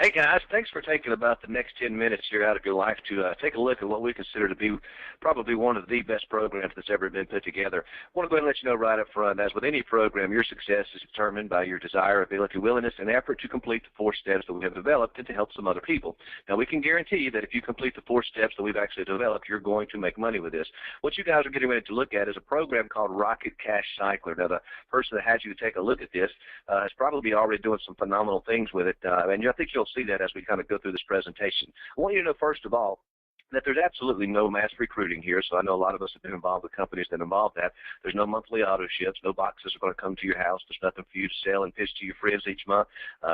Hey guys, thanks for taking about the next 10 minutes here out of your life to take a look at what we consider to be probably one of the best programs that's ever been put together. I want to go ahead and let you know right up front, as with any program, your success is determined by your desire, ability, willingness, and effort to complete the 4 steps that we have developed and to help some other people. Now, we can guarantee that if you complete the 4 steps that we've actually developed, you're going to make money with this. What you guys are getting ready to look at is a program called Rocket Cash Cycler. Now, the person that had you take a look at this is probably already doing some phenomenal things with it, and I think you'll see that as we kind of go through this presentation. I want you to know, first of all, that there's absolutely no mass recruiting here, so I know a lot of us have been involved with companies that involve that. There's no monthly auto ships, no boxes are going to come to your house, there's nothing for you to sell and pitch to your friends each month,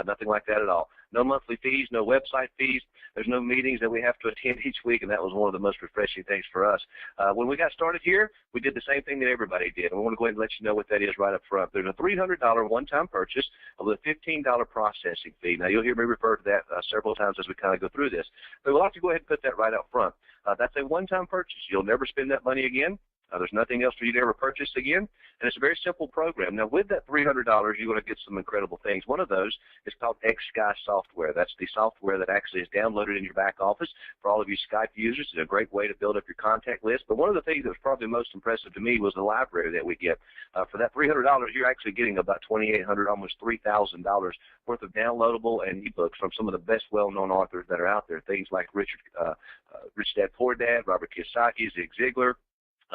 nothing like that at all. No monthly fees, no website fees, there's no meetings that we have to attend each week, and that was one of the most refreshing things for us. When we got started here, we did the same thing that everybody did, and we want to go ahead and let you know what that is right up front. There's a $300 one-time purchase with a $15 processing fee. Now, you'll hear me refer to that several times as we kind of go through this, but we'll have to go ahead and put that right up front. That's a one-time purchase. You'll never spend that money again. There's nothing else for you to ever purchase again, and it's a very simple program. Now, with that $300, you're going to get some incredible things. One of those is called X-Sky software. That's the software that actually is downloaded in your back office. For all of you Skype users, it's a great way to build up your contact list. But one of the things that was probably most impressive to me was the library that we get. For that $300, you're actually getting about $2,800, almost $3,000 worth of downloadable and ebooks from some of the best well-known authors that are out there. Things like Rich Dad Poor Dad, Robert Kiyosaki, Zig Ziglar,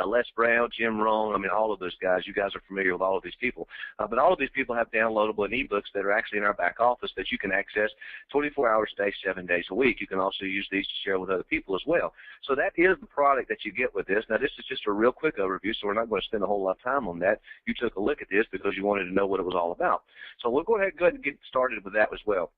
Les Brown, Jim Rohn, I mean, all of those guys. You guys are familiar with all of these people. But all of these people have downloadable and ebooks that are actually in our back office that you can access 24 hours a day, 7 days a week. You can also use these to share with other people as well. So that is the product that you get with this. Now, this is just a real quick overview, so we're not going to spend a whole lot of time on that. You took a look at this because you wanted to know what it was all about. So we'll go ahead and get started with that as well.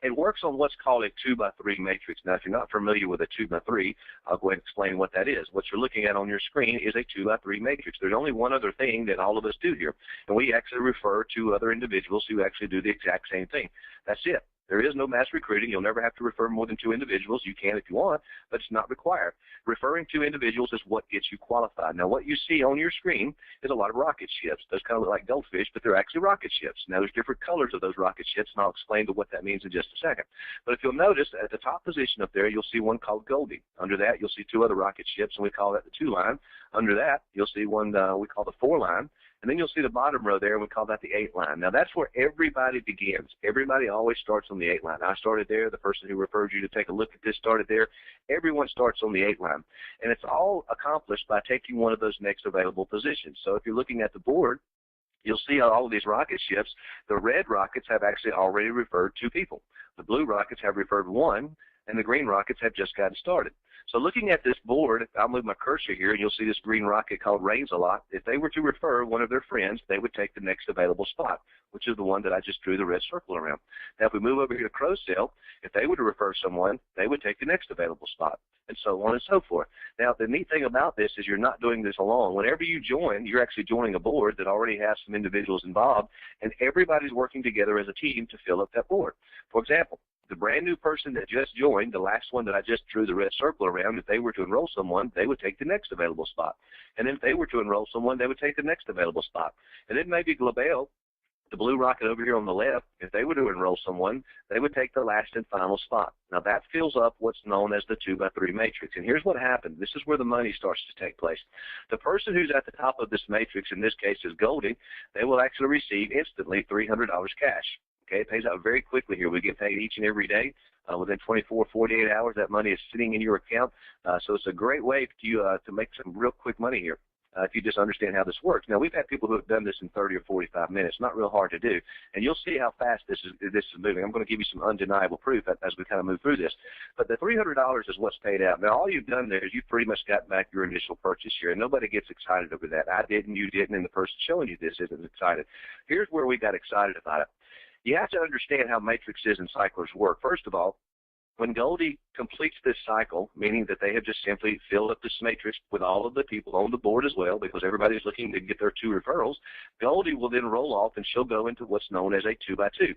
It works on what's called a 2x3 matrix. Now, if you're not familiar with a 2x3, I'll go ahead and explain what that is. What you're looking at on your screen is a 2x3 matrix. There's only one other thing that all of us do here, and we actually refer to other individuals who actually do the exact same thing. That's it. There is no mass recruiting. You'll never have to refer more than 2 individuals. You can if you want, but it's not required. Referring to individuals is what gets you qualified. Now, what you see on your screen is a lot of rocket ships. Those kind of look like goldfish, but they're actually rocket ships. Now, there's different colors of those rocket ships, and I'll explain to what that means in just a second. But if you'll notice, at the top position up there, you'll see one called Goldie. Under that, you'll see 2 other rocket ships, and we call that the 2 line. Under that, you'll see one we call the 4 line. And then you'll see the bottom row there, and we call that the 8 line. Now, that's where everybody begins. Everybody always starts on the 8 line. I started there. The person who referred you to take a look at this started there. Everyone starts on the 8 line. And it's all accomplished by taking one of those next available positions. So if you're looking at the board, you'll see all of these rocket ships. The red rockets have actually already referred 2 people. The blue rockets have referred 1, and the green rockets have just gotten started. So looking at this board, I'll move my cursor here, and you'll see this green rocket called Rains a Lot. If they were to refer one of their friends, they would take the next available spot, which is the one that I just drew the red circle around. Now, if we move over here to Crow's Cell, if they were to refer someone, they would take the next available spot, and so on and so forth. Now, the neat thing about this is you're not doing this alone. Whenever you join, you're actually joining a board that already has some individuals involved, and everybody's working together as a team to fill up that board. For example, the brand new person that just joined, the last one that I just drew the red circle around, if they were to enroll someone, they would take the next available spot. And if they were to enroll someone, they would take the next available spot. And then maybe Global, the blue rocket over here on the left, if they were to enroll someone, they would take the last and final spot. Now, that fills up what's known as the 2x3 matrix. And here's what happened. This is where the money starts to take place. The person who's at the top of this matrix, in this case is Goldie, they will actually receive instantly $300 cash. Okay, it pays out very quickly here. We get paid each and every day. Within 24, 48 hours, that money is sitting in your account. So it's a great way for you to make some real quick money here if you just understand how this works. Now, we've had people who have done this in 30 or 45 minutes. Not real hard to do. And you'll see how fast this is moving. I'm going to give you some undeniable proof as we kind of move through this. But the $300 is what's paid out. Now, all you've done there is you've pretty much got back your initial purchase here, and nobody gets excited over that. I didn't, you didn't, and the person showing you this isn't excited. Here's where we got excited about it. You have to understand how matrices and cyclers work. First of all, when Goldie completes this cycle, meaning that they have just simply filled up this matrix with all of the people on the board as well, because everybody's looking to get their 2 referrals, Goldie will then roll off and she'll go into what's known as a 2x2.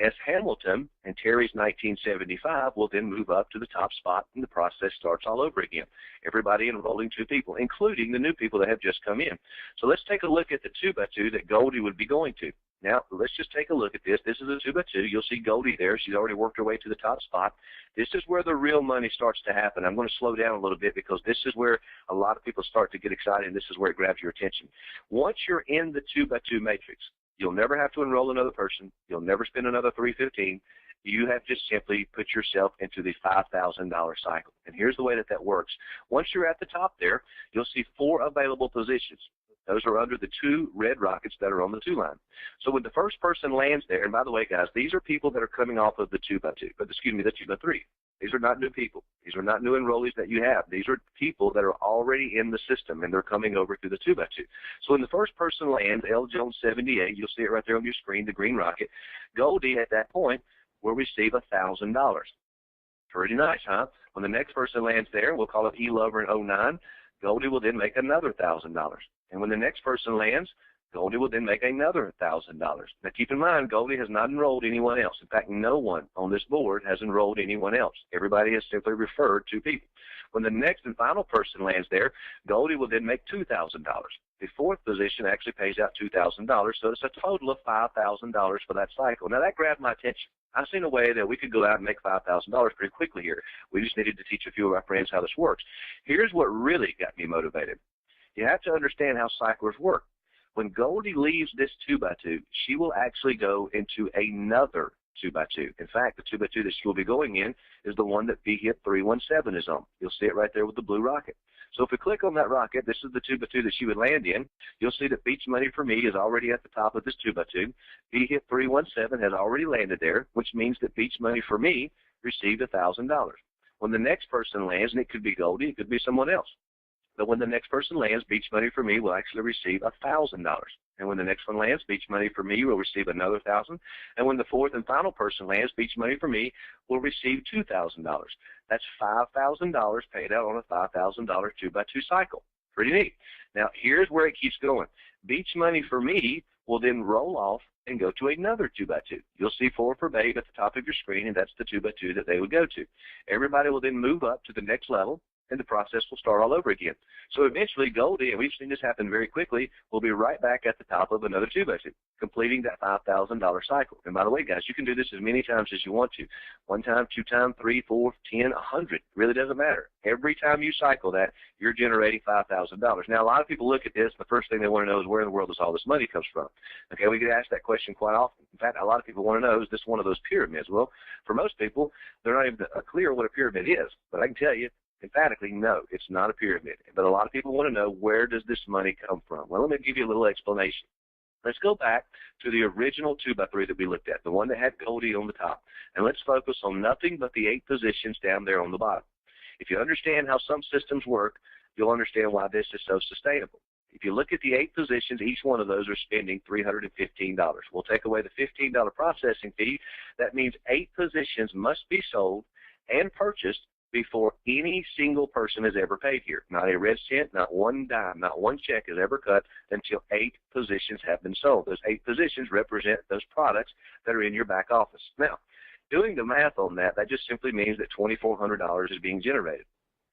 S. Hamilton and Terry's 1975 will then move up to the top spot, and the process starts all over again. Everybody enrolling 2 people, including the new people that have just come in. So let's take a look at the 2x2 that Goldie would be going to. Now, let's just take a look at this. This is a 2x2. You'll see Goldie there. She's already worked her way to the top spot. This is where the real money starts to happen. I'm going to slow down a little bit because this is where a lot of people start to get excited, and this is where it grabs your attention. Once you're in the 2x2 matrix, you'll never have to enroll another person. You'll never spend another $315. You have just simply put yourself into the $5,000 cycle. And here's the way that that works. Once you're at the top there, you'll see 4 available positions. Those are under the 2 red rockets that are on the 2 line. So when the first person lands there, and by the way, guys, these are people that are coming off of the 2x2, but excuse me, the 2x3. These are not new people. These are not new enrollees that you have. These are people that are already in the system, and they're coming over to the 2x2. So when the first person lands, L. Jones 78, you'll see it right there on your screen, the green rocket. Goldie at that point will receive $1,000. Pretty nice, huh? When the next person lands there, we'll call it E. Lover in 09, Goldie will then make another $1,000. And when the next person lands, Goldie will then make another $1,000. Now keep in mind, Goldie has not enrolled anyone else. In fact, no one on this board has enrolled anyone else. Everybody has simply referred 2 people. When the next and final person lands there, Goldie will then make $2,000. The 4th position actually pays out $2,000, so it's a total of $5,000 for that cycle. Now that grabbed my attention. I've seen a way that we could go out and make $5,000 pretty quickly here. We just needed to teach a few of our friends how this works. Here's what really got me motivated. You have to understand how cyclers work. When Goldie leaves this 2x2, she will actually go into another 2x2. In fact, the 2x2 that she will be going in is the one that B-Hit 317 is on. You'll see it right there with the blue rocket. So if we click on that rocket, this is the 2x2 that she would land in. You'll see that Beach Money for Me is already at the top of this 2x2. B-Hit 317 has already landed there, which means that Beach Money for Me received $1,000. When the next person lands, and it could be Goldie, it could be someone else. But when the next person lands, Beach Money for Me will actually receive $1,000. And when the next one lands, Beach Money for Me will receive another $1,000. And when the 4th and final person lands, Beach Money for Me will receive $2,000. That's $5,000 paid out on a $5,000 2x2 cycle. Pretty neat. Now, here's where it keeps going. Beach Money for Me will then roll off and go to another 2x2. You'll see 4 for Babe at the top of your screen, and that's the 2x2 that they would go to. Everybody will then move up to the next level, and the process will start all over again. So eventually, Goldie, and we've seen this happen very quickly, will be right back at the top of another 2x2, completing that $5,000 cycle. And by the way, guys, you can do this as many times as you want to. 1 time, 2 times, 3, 4, 10, 100. It really doesn't matter. Every time you cycle that, you're generating $5,000. Now, a lot of people look at this, the first thing they want to know is where in the world does all this money come from? Okay, we get asked that question quite often. In fact, a lot of people want to know, is this one of those pyramids? Well, for most people, they're not even clear what a pyramid is. But I can tell you, emphatically, no, it's not a pyramid. But a lot of people want to know, where does this money come from? Well, let me give you a little explanation. Let's go back to the original 2x3 that we looked at, the one that had Goldie on the top. And let's focus on nothing but the 8 positions down there on the bottom. If you understand how some systems work, you'll understand why this is so sustainable. If you look at the 8 positions, each one of those are spending $315. We'll take away the $15 processing fee. That means 8 positions must be sold and purchased before any single person is ever paid here. Not a red cent, not one dime, not one check is ever cut until 8 positions have been sold. Those 8 positions represent those products that are in your back office. Now, doing the math on that, that just simply means that $2,400 is being generated.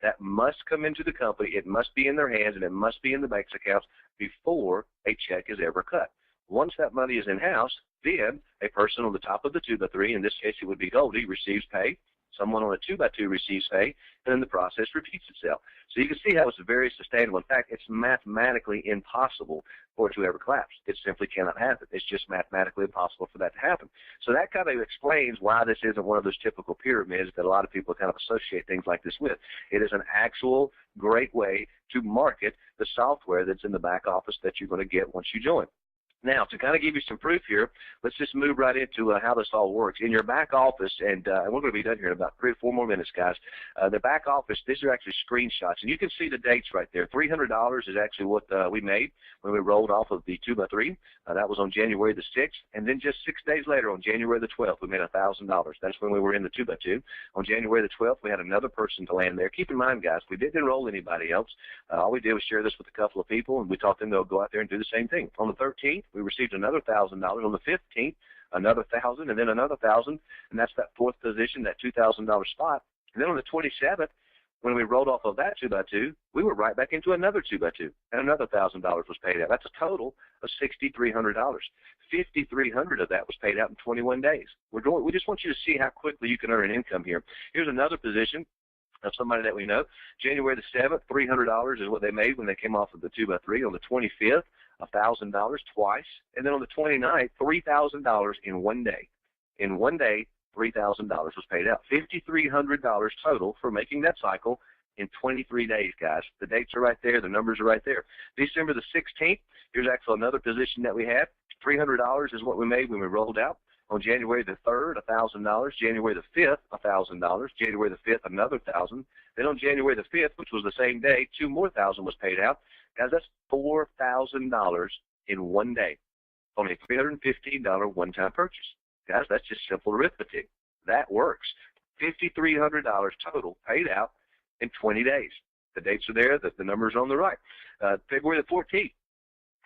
That must come into the company, it must be in their hands, and it must be in the bank's accounts before a check is ever cut. Once that money is in-house, then a person on the top of the 2x3, in this case it would be Goldie, receives pay. Someone on a 2x2 receives pay, and then the process repeats itself. So you can see how it's very sustainable. In fact, it's mathematically impossible for it to ever collapse. It simply cannot happen. It's just mathematically impossible for that to happen. So that kind of explains why this isn't one of those typical pyramids that a lot of people kind of associate things like this with. It is an actual great way to market the software that's in the back office that you're going to get once you join. Now, to kind of give you some proof here, let's just move right into how this all works. In your back office, and we're going to be done here in about 3 or 4 more minutes, guys. The back office, these are actually screenshots, and you can see the dates right there. $300 is actually what we made when we rolled off of the 2x3. That was on January the 6th, and then just 6 days later, on January the 12th, we made $1,000. That's when we were in the 2x2. On January the 12th, we had another person to land there. Keep in mind, guys, we didn't enroll anybody else. All we did was share this with a couple of people, and we taught them to go out there and do the same thing. On the 13th, we received another $1,000. On the 15th, another $1,000, and then another $1,000, and that's that 4th position, that $2,000 spot. And then on the 27th, When we rolled off of that 2x2, we were right back into another 2x2, and another $1,000 was paid out. That's a total of $6,300. $5,300 of that was paid out in 21 days. We just want you to see how quickly you can earn an income here. Here's another position of somebody that we know. January the 7th, $300 is what they made when they came off of the 2x3. On the 25th, $1,000 twice. And then on the 29th, $3,000 in one day. In one day, $3,000 was paid out. $5,300 total for making that cycle in 23 days, guys. The dates are right there. The numbers are right there. December the 16th, here's actually another position that we had. $300 is what we made when we rolled out. On January the 3rd, $1,000. January the 5th, $1,000. January the 5th, another $1,000. Then on January the 5th, which was the same day, $2 more thousand was paid out. Guys, that's $4,000 in one day on a $315 one-time purchase. Guys, that's just simple arithmetic. That works. $5,300 total paid out in 20 days. The dates are there. The numbers are on the right. February the 14th.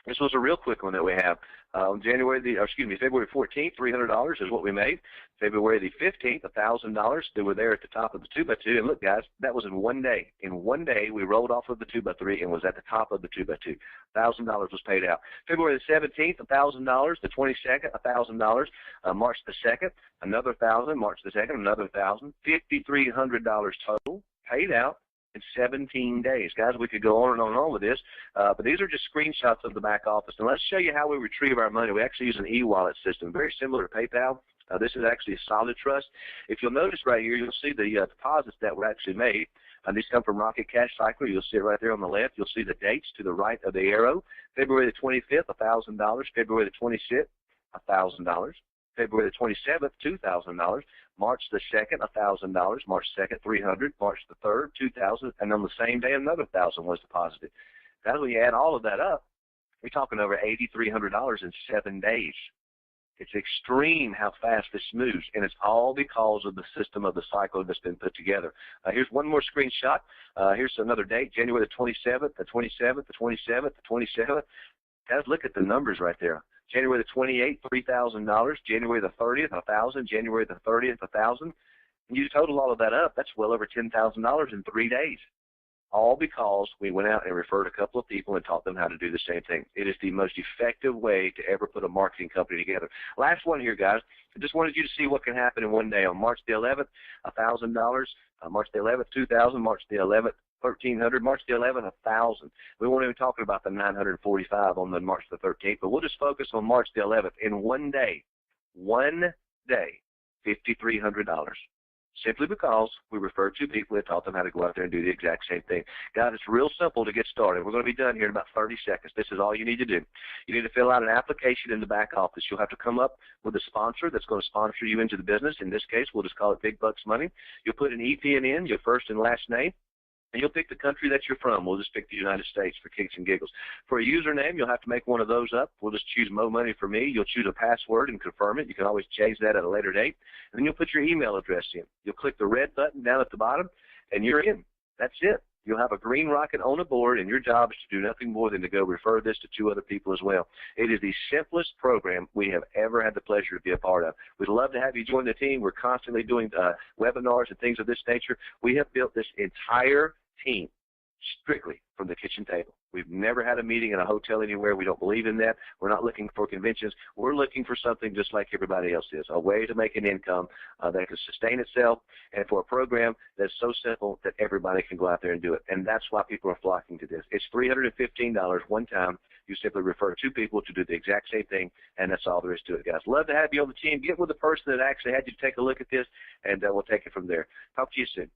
This was a real quick one that we have. February 14th, $300 is what we made. February the 15th, $1,000. They were there at the top of the 2x2. And look, guys, that was in one day. In one day, we rolled off of the 2x3 and was at the top of the 2x2. $1,000 was paid out. February the 17th, $1,000. The 22nd, $1,000. March the 2nd, another $1,000. March the 2nd, another $1,000. $5,300 total paid out in 17 days. Guys, we could go on and on with this, but these are just screenshots of the back office. And let's show you how we retrieve our money. We actually use an e-wallet system, very similar to PayPal. This is actually a solid trust. If you'll notice right here, you'll see the deposits that were actually made. These come from Rocket Cash Cycle. You'll see it right there on the left. You'll see the dates to the right of the arrow. February the 25th, $1,000. February the 26th, $1,000. February the 27th, $2,000. March the 2nd, $1,000. March 2nd, $300. March the 3rd, $2,000. And on the same day, another $1,000 was deposited. Now, when you add all of that up, we're talking over $8,300 in 7 days. It's extreme how fast this moves, and it's all because of the system of the cycle that's been put together. Here's one more screenshot. Here's another date, January the 27th, the 27th, the 27th, the 27th. Guys, look at the numbers right there. January the 28th, $3,000. January the 30th, $1,000. January the 30th, $1,000. And you total all of that up, that's well over $10,000 in 3 days. All because we went out and referred a couple of people and taught them how to do the same thing. It is the most effective way to ever put a marketing company together. Last one here, guys. I just wanted you to see what can happen in one day. On March the 11th, $1,000. March the 11th, $2,000. March the 11th, $1,300. March the 11th, $1,000. We weren't even talking about the $945 on the March the 13th, but we'll just focus on March the 11th. In one day, $5,300. Simply because we referred two people and taught them how to go out there and do the exact same thing. Guys, it's real simple to get started. We're going to be done here in about 30 seconds. This is all you need to do. You need to fill out an application in the back office. You'll have to come up with a sponsor that's going to sponsor you into the business. In this case, we'll just call it Big Bucks Money. You'll put an EPN in, your first and last name, and you'll pick the country that you're from. We'll just pick the United States for kicks and giggles. For a username, you'll have to make one of those up. We'll just choose Mo Money for me. You'll choose a password and confirm it. You can always change that at a later date. And then you'll put your email address in. You'll click the red button down at the bottom, and you're in. That's it. You'll have a green rocket on a board, and your job is to do nothing more than to go refer this to 2 other people as well. It is the simplest program we have ever had the pleasure to be a part of. We'd love to have you join the team. We're constantly doing webinars and things of this nature. We have built this entire team strictly from the kitchen table. We've never had a meeting in a hotel anywhere. We don't believe in that. We're not looking for conventions. We're looking for something just like everybody else is, a way to make an income that can sustain itself, and for a program that's so simple that everybody can go out there and do it. And that's why people are flocking to this. It's $315 one time. You simply refer 2 people to do the exact same thing, and that's all there is to it, guys. Love to have you on the team. Get with the person that actually had you take a look at this, and we'll take it from there. Talk to you soon.